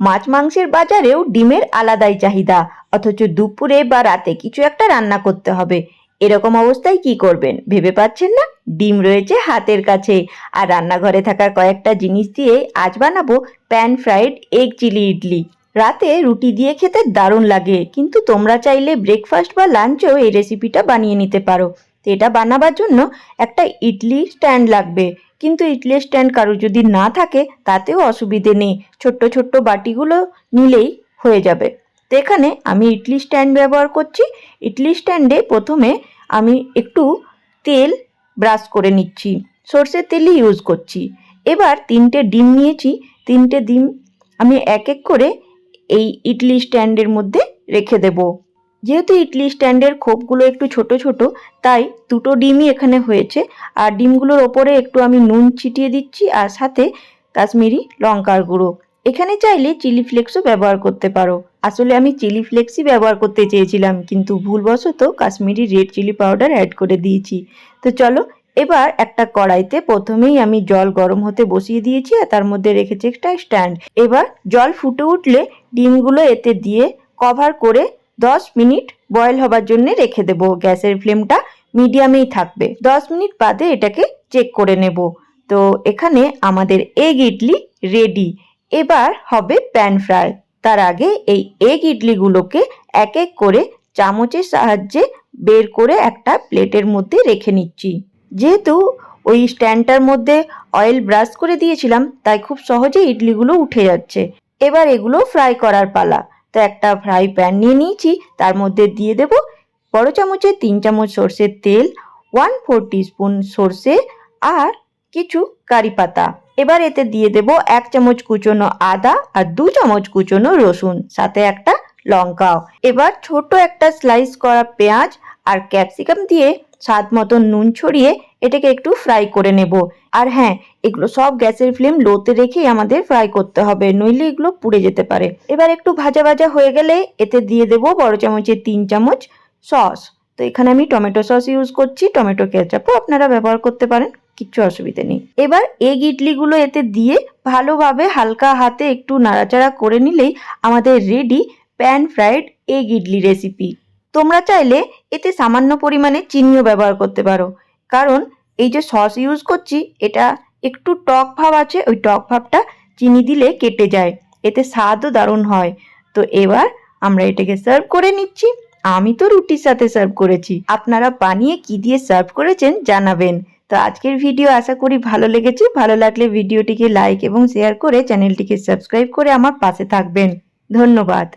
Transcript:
মাছ মাংসের বাজারেও ডিমের আলাদাই চাহিদা, অথচ দুপুরে বা রাতে কিছু একটা রান্না করতে হবে। এরকম অবস্থায় কি করবেন ভেবে পাচ্ছেন না? ডিম রয়েছে হাতের কাছে, আর রান্নাঘরে থাকা কয়েকটা জিনিস দিয়ে আজ বানাবো pan fried egg chilli idli. রাতে রুটি দিয়ে খেতে দারুণ লাগে, কিন্তু তোমরা চাইলে ব্রেকফাস্ট বা লাঞ্চেও এই রেসিপিটা বানিয়ে নিতে পারো। তো এটা বানাবার জন্য একটা ইডলি স্ট্যান্ড লাগবে, কিন্তু ইডলি স্ট্যান্ড কারো যদি না থাকে তাতেও অসুবিধে নেই, ছোট্ট ছোট্ট বাটিগুলো নিলেই হয়ে যাবে। তো এখানে আমি ইডলি স্ট্যান্ড ব্যবহার করছি। ইডলি স্ট্যান্ডে প্রথমে আমি একটু তেল ব্রাশ করে নিচ্ছি, সর্ষের তেলই ইউজ করছি। এবার 3টে ডিম নিয়েছি, 3টে ডিম আমি এক এক করে এই ইডলি স্ট্যান্ডের মধ্যে রেখে দেব। যেহেতু ইডলি স্ট্যান্ডের খোপগুলো একটু ছোট ছোট, তাই 2টো ডিমই এখানে হয়েছে। আর ডিমগুলোর ওপরে একটু আমি নুন ছিটিয়ে দিচ্ছি, আর সাথে কাশ্মীরি লঙ্কার গুঁড়ো। এখানে চাইলে চিলি ফ্লেক্সও ব্যবহার করতে পারো। আসলে আমি চিলি ফ্লেক্সই ব্যবহার করতে চেয়েছিলাম, কিন্তু ভুলবশত Kashmiri red chilli powder add করে দিয়েছি। তো চলো, এবার একটা কড়াইতে প্রথমেই আমি জল গরম হতে বসিয়ে দিয়েছি, আর তার মধ্যে রেখেছি একটা স্ট্যান্ড। এবার জল ফুটে উঠলে ডিমগুলো এতে দিয়ে কভার করে 10 মিনিট বয়েল হবার জন্য রেখে দেবো। গ্যাসের ফ্লেমটা মিডিয়ামেই থাকবে। 10 মিনিট বাদে এটাকে চেক করে নেব। তো এখানে আমাদের এগ ইডলি রেডি। এবার হবে প্যান ফ্রাই। তার আগে এই এগ ইডলিগুলোকে এক এক করে চামচের সাহায্যে বের করে একটা প্লেটের মধ্যে রেখে নিচ্ছি। যেহেতু ওই স্ট্যান্ডটার মধ্যে অয়েল ব্রাশ করে দিয়েছিলাম, তাই খুব সহজে ইডলিগুলো উঠে যাচ্ছে। এবার এগুলো ফ্রাই করার পালা। তো একটা ফ্রাই প্যান নিয়ে নিয়েছি, তার মধ্যে দিয়ে দেব বড় চামচে 3 চামচ সর্ষের তেল, 1/4 টিস্পুন সর্ষে আর কিছু কারি পাতা। এবার এতে দিয়ে দেব 1 চামচ কুচনো আদা আর 2 চামচ কুচনো রসুন, সাথে একটা লঙ্কাও। এবার ছোট একটা স্লাইস করা পেঁয়াজ আর ক্যাপসিকাম দিয়ে স্বাদ মতো নুন ছড়িয়ে এটাকে একটু ফ্রাই করে নেব। আর হ্যাঁ, এগুলো সব গ্যাসের ফ্লেম লোতে রেখেই আমাদের ফ্রাই করতে হবে, নইলে এগুলো পুড়ে যেতে পারে। এবার একটু ভাজা ভাজা হয়ে গেলে এতে দিয়ে দেব বড় চামচে 3 চামচ সস। তো এখানে আমি টমেটো সস ইউজ করছি, টমেটো কেচাপও আপনারা ব্যবহার করতে পারেন, কিচ্ছু অসুবিধা নেই। এবার এগ ইডলিগুলো এতে দিয়ে ভালোভাবে হালকা হাতে একটু নাড়াচাড়া করে নিলেই আমাদের ready pan fried egg idli recipe. তোমরা চাইলে এতে সামান্য পরিমাণে চিনিও ব্যবহার করতে পারো, কারণ এই যে সস ইউজ করছি এটা একটু টক ভাব আছে, ওই টক ভাবটা চিনি দিলে কেটে যায়, এতে স্বাদও দারুণ হয়। তো এবার আমরা এটাকে সার্ভ করে নিচ্ছি। আমি তো রুটির সাথে সার্ভ করেছি, আপনারা বানিয়ে কি দিয়ে সার্ভ করেছেন জানাবেন। তো আজকের ভিডিও আশা করি ভালো লেগেছে। ভালো লাগলে ভিডিওটিকে লাইক এবং শেয়ার করে চ্যানেলটিকে সাবস্ক্রাইব করে আমার পাশে থাকবেন। ধন্যবাদ।